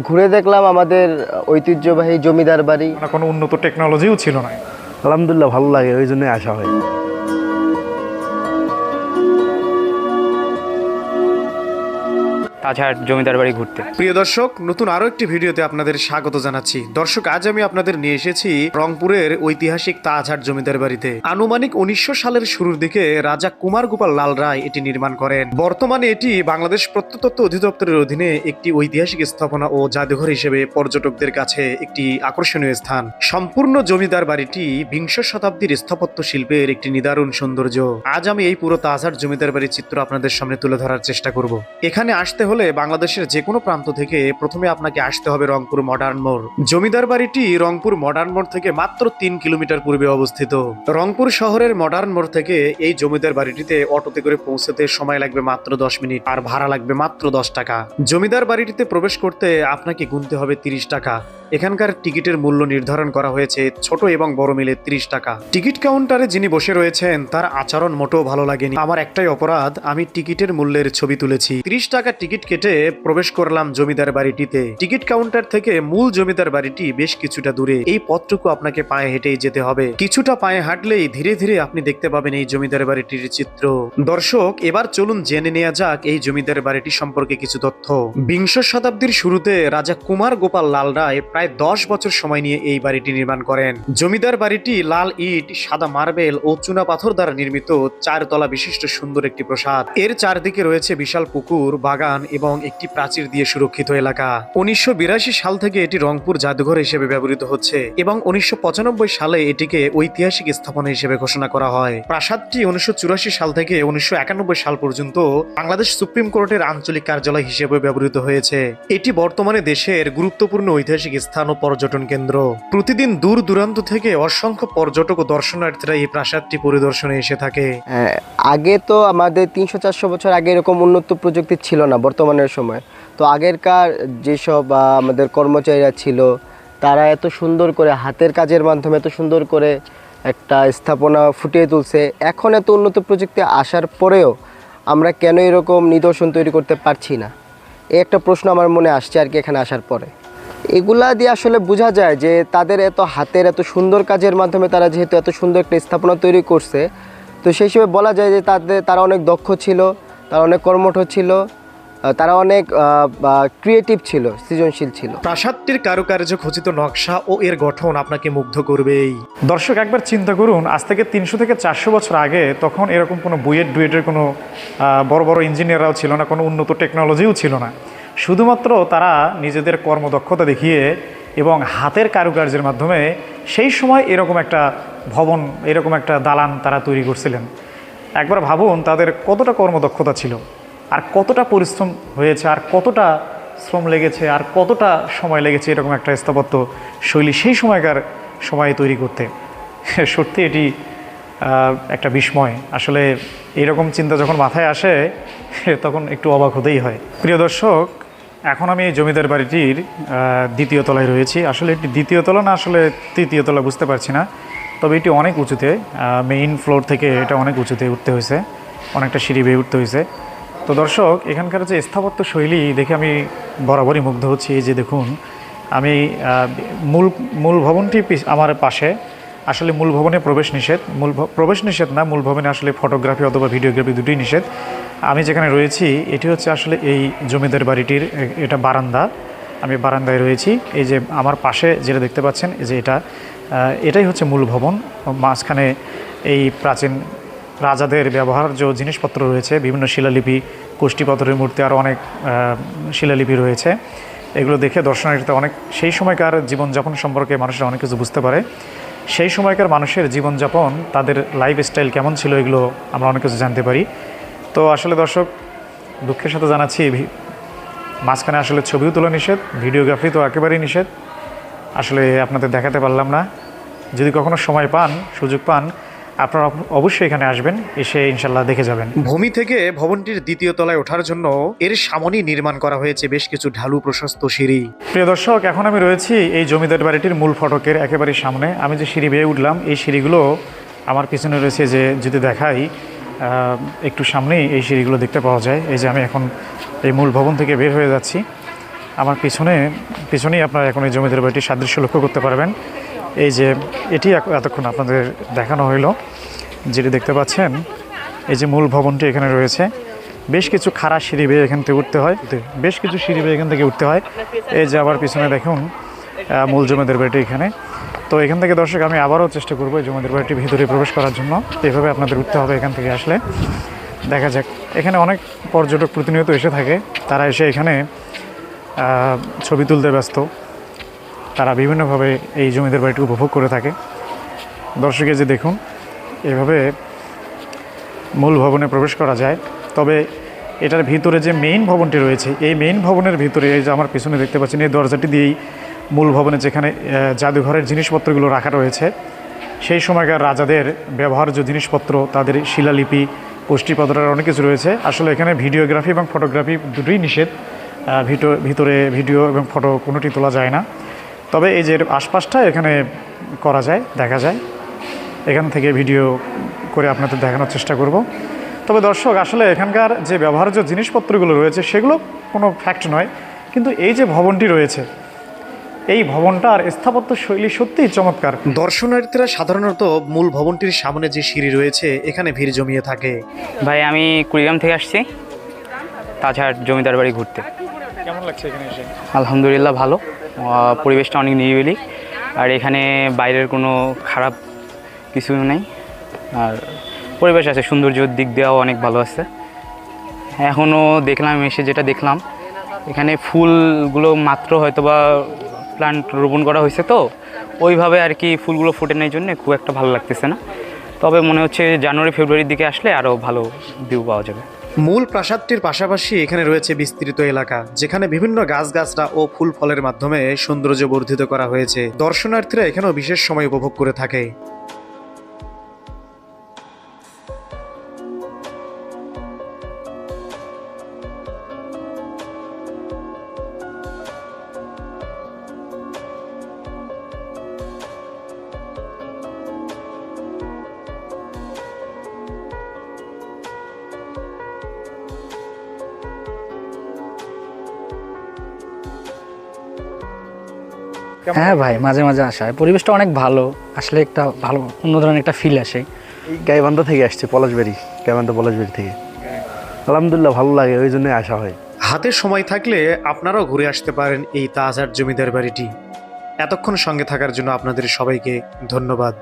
ঘুরে দেখলাম আমাদের ঐতিহ্যবাহী জমিদার বাড়ি। কোনো উন্নত টেকনোলজিও ছিল না। আলহামদুলিল্লাহ ভালো লাগে, ওই জন্যই আসা হয়। তাছাড়া জমিদার বাড়ি ঘুরতে। প্রিয় দর্শক, নতুন আরো একটি ভিডিওতে আপনাদের স্বাগত জানাচ্ছি। দর্শক, আজ আমি আপনাদের নিয়ে এসেছি রংপুরের ঐতিহাসিক তাজহাট জমিদার বাড়িতে। আনুমানিক 1900 সালের শুরুর দিকে রাজা কুমার গোপাল লাল রায় এটি নির্মাণ করেন। বর্তমানে এটি বাংলাদেশ প্রত্নতত্ত্ব অধিদপ্তরের অধীনে একটি ঐতিহাসিক স্থাপনা ও জাদুঘর হিসেবে পর্যটকদের কাছে একটি আকর্ষণীয় স্থান। সম্পূর্ণ জমিদার বাড়িটি বিংশ শতাব্দীর স্থাপত্য শিল্পের একটি নিদারুণ সৌন্দর্য। আজ আমি এই পুরো তাজহাট জমিদার বাড়ির চিত্র আপনাদের সামনে তুলে ধরার চেষ্টা করব। এখানে আসতে হলে বাংলাদেশের যে কোনো প্রান্ত থেকে প্রথমে আপনাকে আসতে হবে রংপুর মডার্ন মোড়। জমিদার বাড়িটি রংপুর মডার্ন মোড় থেকে মাত্র 3 কিলোমিটার পূর্বে অবস্থিত। রংপুর শহরের মডার্ন মোড় থেকে এই জমিদার বাড়িটিতে অটোতে করে পৌঁছতে সময় লাগবে মাত্র 10 মিনিট, আর ভাড়া লাগবে মাত্র 10 টাকা। জমিদার বাড়িটিতে প্রবেশ করতে আপনাকে গুনতে হবে 30 টাকা। এখানকার টিকিটের মূল্য নির্ধারণ করা হয়েছে ছোট এবং বড় মিলে 30 টাকা। টিকিট কাউন্টারে যিনি বসে রয়েছেন তার আচরণ মোটেও ভালো লাগেনি। আমার একটাই অপরাধ, আমি টিকিটের মূল্যের ছবি তুলেছি। 30 টাকা টিকিট কেটে প্রবেশ করলাম জমিদার বাড়িটিতে। টিকিট কাউন্টার থেকে মূল জমিদার বাড়িটি বেশ কিছুটা দূরে। এই পথটুকু আপনাকে পায়ে হেঁটেই যেতে হবে। কিছুটা পায়ে হাঁটলেই ধীরে ধীরে আপনি দেখতে পাবেন এই জমিদার বাড়িটির চিত্র। দর্শক, এবার চলুন জেনে নেওয়া যাক এই জমিদার বাড়িটি সম্পর্কে কিছু তথ্য। বিংশ শতাব্দীর শুরুতে রাজা কুমার গোপাল লাল রায় প্রায় 10 বছর সময় নিয়ে এই বাড়িটি নির্মাণ করেন। জমিদার বাড়িটি লাল ইট, সাদা মার্বেল ও চুনা পাথর দ্বারা নির্মিত 4 তলা বিশিষ্ট সুন্দর একটি প্রাসাদ। এর চারদিকে রয়েছে বিশাল পুকুর, বাগান এবং একটি প্রাচীর দিয়ে সুরক্ষিত এলাকা। 1982 সাল থেকে এটি রংপুর জাদুঘর হিসেবে ব্যবহৃত হচ্ছে এবং 1995 সালে এটিকে ঐতিহাসিক স্থাপনা হিসেবে ঘোষণা করা হয়। প্রাসাদটি 1984 সাল থেকে 1991 সাল পর্যন্ত বাংলাদেশ সুপ্রিম কোর্টের আঞ্চলিক কার্যালয় হিসেবে ব্যবহৃত হয়েছে। এটি বর্তমানে দেশের গুরুত্বপূর্ণ ঐতিহাসিক স্থান ও পর্যটন কেন্দ্র। প্রতিদিন দূর দূরান্ত থেকে অসংখ্য পর্যটক ও দর্শনার্থীরা এই প্রাসাদটি পরিদর্শনে এসে থাকে। আগে তো আমাদের 300-400 বছর আগে এরকম উন্নত প্রযুক্তি ছিল না বর্তমানের সময়। তো আগেরকার যেসব আমাদের কর্মচারীরা ছিল তারা এত সুন্দর করে হাতের কাজের মাধ্যমে এত সুন্দর করে একটা স্থাপনা ফুটিয়ে তুলছে। এখন এত উন্নত প্রযুক্তি আসার পরেও আমরা কেন এরকম নিদর্শন তৈরি করতে পারছি না, এই একটা প্রশ্ন আমার মনে আসছে আর কি এখানে আসার পরে। এগুলা দিয়ে আসলে বোঝা যায় যে তাদের এত হাতের এত সুন্দর কাজের মাধ্যমে তারা যেহেতু এত সুন্দর একটা স্থাপনা তৈরি করছে, তো সেই হিসেবে বলা যায় যে তারা অনেক দক্ষ ছিল, তারা অনেক কর্মঠ ছিল, তারা অনেক ক্রিয়েটিভ ছিল, সৃজনশীল ছিল। প্রাসাদটির কারুকার্য খচিত নকশা ও এর গঠন আপনাকে মুগ্ধ করবেই। দর্শক, একবার চিন্তা করুন, আজ থেকে 300 থেকে 400 বছর আগে তখন এরকম কোনো ডুয়েটের কোনো বড় বড় ইঞ্জিনিয়াররাও ছিল না, কোনো উন্নত টেকনোলজিও ছিল না। শুধুমাত্র তারা নিজেদের কর্মদক্ষতা দেখিয়ে এবং হাতের কারুকার্যের মাধ্যমে সেই সময় এরকম একটা ভবন, এরকম একটা দালান তারা তৈরি করছিলেন। একবার ভাবুন তাদের কতটা কর্মদক্ষতা ছিল, আর কতটা পরিশ্রম হয়েছে, আর কতটা শ্রম লেগেছে, আর কতটা সময় লেগেছে এরকম একটা স্থাপত্য শৈলী সেই সময়কার সময়ে তৈরি করতে। সত্যি এটি একটা বিস্ময়। আসলে এরকম চিন্তা যখন মাথায় আসে তখন একটু অবাক হতেই হয়। প্রিয় দর্শক, এখন আমি এই জমিদার বাড়িটির দ্বিতীয় তলায় রয়েছি। আসলে এটি দ্বিতীয় তলা না, আসলে তৃতীয় তলা বুঝতে পারছি না, তবে এটি অনেক উঁচুতে, মেইন ফ্লোর থেকে এটা অনেক উঁচুতে উঠতে হয়েছে, অনেকটা সিঁড়ি বেয়ে উঠতে হয়েছে। তো দর্শক, এখানকার যে স্থাপত্য শৈলী দেখে আমি বরাবরই মুগ্ধ হচ্ছি। এই যে দেখুন, আমি মূল ভবনটি আমার পাশে। আসলে মূল ভবনে প্রবেশ নিষেধ, প্রবেশ নিষেধ না, মূল ভবনে আসলে ফটোগ্রাফি অথবা ভিডিওগ্রাফি দুটোই নিষেধ। আমি যেখানে রয়েছি এটি হচ্ছে আসলে এই জমিদার বাড়িটির এটা বারান্দা। আমি বারান্দায় রয়েছি। এই যে আমার পাশে যেটা দেখতে পাচ্ছেন, এই যে এটাই হচ্ছে মূল ভবন। মাঝখানে এই প্রাচীন রাজাদের ব্যবহার্য জিনিসপত্র রয়েছে, বিভিন্ন শিলালিপি, কোষ্ঠীপাথরের মূর্তি, আরও অনেক শিলালিপি রয়েছে। এগুলো দেখে দর্শনার্থীরা অনেক সেই সময়কার জীবনযাপন সম্পর্কে মানুষরা অনেক কিছু বুঝতে পারে। সেই সময়কার মানুষের জীবনযাপন, তাদের লাইফস্টাইল কেমন ছিল, এগুলো আমরা অনেক কিছু জানতে পারি। তো আসলে দর্শক, দুঃখের সাথে জানাচ্ছি মাঝখানে আসলে ছবিও তোলা নিষেধ, ভিডিওগ্রাফি তো একেবারেই নিষেধ। আসলে আপনাদের দেখাতে পারলাম না। যদি কখনো সময় পান, সুযোগ পান, আপনারা অবশ্যই এখানে আসবেন, এসে ইনশাল্লাহ দেখে যাবেন। ভূমি থেকে ভবনটির দ্বিতীয় তলায় ওঠার জন্য এর সামনেই নির্মাণ করা হয়েছে বেশ কিছু ঢালু প্রশস্ত সিঁড়ি। প্রিয় দর্শক, এখন আমি রয়েছি এই জমিদার বাড়িটির মূল ফটকের একেবারে সামনে। আমি যে সিঁড়ি বেয়ে উঠলাম, এই সিঁড়িগুলো আমার পিছনে রয়েছে, যে যদি দেখাই একটু সামনেই এই সিঁড়িগুলো দেখতে পাওয়া যায়। এই যে আমি এখন এই মূল ভবন থেকে বের হয়ে যাচ্ছি। আমার পিছনেই আপনারা এখন এই জমিদার বাড়িটির সাদৃশ্য লক্ষ্য করতে পারবেন। এই যে এটি এতক্ষণ আপনাদের দেখানো হইলো, যেটি দেখতে পাচ্ছেন এই যে মূল ভবনটি এখানে রয়েছে। বেশ কিছু খাড়া সিঁড়ি বেয়ে এখান থেকে উঠতে হয়, বেশ কিছু সিঁড়ি বেয়ে এখান থেকে উঠতে হয়। এই যে আবার পিছনে দেখুন মূল জমিদার বাড়িটি এখানে। তো এখান থেকে দর্শক আমি আবারও চেষ্টা করবো এই জমিদার বাড়িটির ভিতরে প্রবেশ করার জন্য। এইভাবে আপনাদের উঠতে হবে এখান থেকে আসলে। দেখা যাক, এখানে অনেক পর্যটক প্রতিনিয়ত এসে থাকে। তারা এসে এখানে ছবি তুলতে ব্যস্ত। তারা বিভিন্নভাবে এই জমিদার বাড়িটি উপভোগ করে থাকে। দর্শকে যে দেখুন এভাবে মূল ভবনে প্রবেশ করা যায়। তবে এটার ভিতরে যে মেইন ভবনটি রয়েছে, এই মেইন ভবনের ভিতরে এই যে আমার পিছনে দেখতে পাচ্ছেন এই দরজাটি দিয়েই মূল ভবনে যেখানে জাদুঘরের জিনিসপত্রগুলো রাখা রয়েছে, সেই সময়কার রাজাদের ব্যবহার্য জিনিসপত্র, তাদের শিলালিপি, পুষ্টিপত্রের অনেক কিছু রয়েছে। আসলে এখানে ভিডিওগ্রাফি এবং ফটোগ্রাফি দুটোই নিষেধ। ভিতরে ভিডিও এবং ফটো কোনোটি তোলা যায় না। তবে এই যে আশপাশটা এখানে করা যায়, দেখা যায়। এখান থেকে ভিডিও করে আপনাদের দেখানোর চেষ্টা করব। তবে দর্শক আসলে এখানকার যে ব্যবহার্য জিনিসপত্রগুলো রয়েছে সেগুলো কোনো ফ্যাক্ট নয়, কিন্তু এই যে ভবনটি রয়েছে এই ভবনটার স্থাপত্য শৈলী সত্যিই চমৎকার। দর্শনার্থীরা সাধারণত মূল ভবনটির সামনে যে সিঁড়ি রয়েছে এখানে ভিড় জমিয়ে থাকে। ভাই আমি কুড়িগ্রাম থেকে আসছি তাছাড়া জমিদার বাড়ি ঘুরতে। কেমন লাগছে এখানে এসে? আলহামদুলিল্লাহ ভালো, পরিবেশটা অনেক নিরিবিলি, আর এখানে বাইরের কোনো খারাপ কিছু নেই, আর পরিবেশ আছে, সৌন্দর্যের দিক দিয়েও অনেক ভালো আছে। এখনও দেখলাম এসে যেটা দেখলাম এখানে ফুলগুলো মাত্র হয়তো বা প্লান্ট রোপণ করা হয়েছে, তো ওইভাবে আর কি ফুলগুলো ফোটে নেই জন্য খুব একটা ভালো লাগতেছে না। তবে মনে হচ্ছে জানুয়ারি ফেব্রুয়ারির দিকে আসলে আরও ভালো ভিউ পাওয়া যাবে। মূল প্রাসাদটির পাশাপাশি এখানে রয়েছে বিস্তৃত এলাকা, যেখানে বিভিন্ন গাছগাছরা ও ফুল ফলের মাধ্যমে সৌন্দর্য বর্ধিত করা হয়েছে। দর্শনার্থীরা এখানেও বিশেষ সময় উপভোগ করে থাকে। হ্যাঁ ভাই, মাঝে মাঝে আসা হয়। পরিবেশটা অনেক ভালো, আসলে একটা ভালো অন্য ধরনের একটা ফিল আসে। এই গাইবান্ধা থেকে আসছে, পলাশবাড়ি, গাইবান্ধা পলাশবাড়ি থেকে। আলহামদুলিল্লাহ ভালো লাগে, ওই জন্যই আসা হয়। হাতে সময় থাকলে আপনারাও ঘুরে আসতে পারেন এই তাজহাট জমিদার বাড়িটি। এতক্ষণ সঙ্গে থাকার জন্য আপনাদের সবাইকে ধন্যবাদ।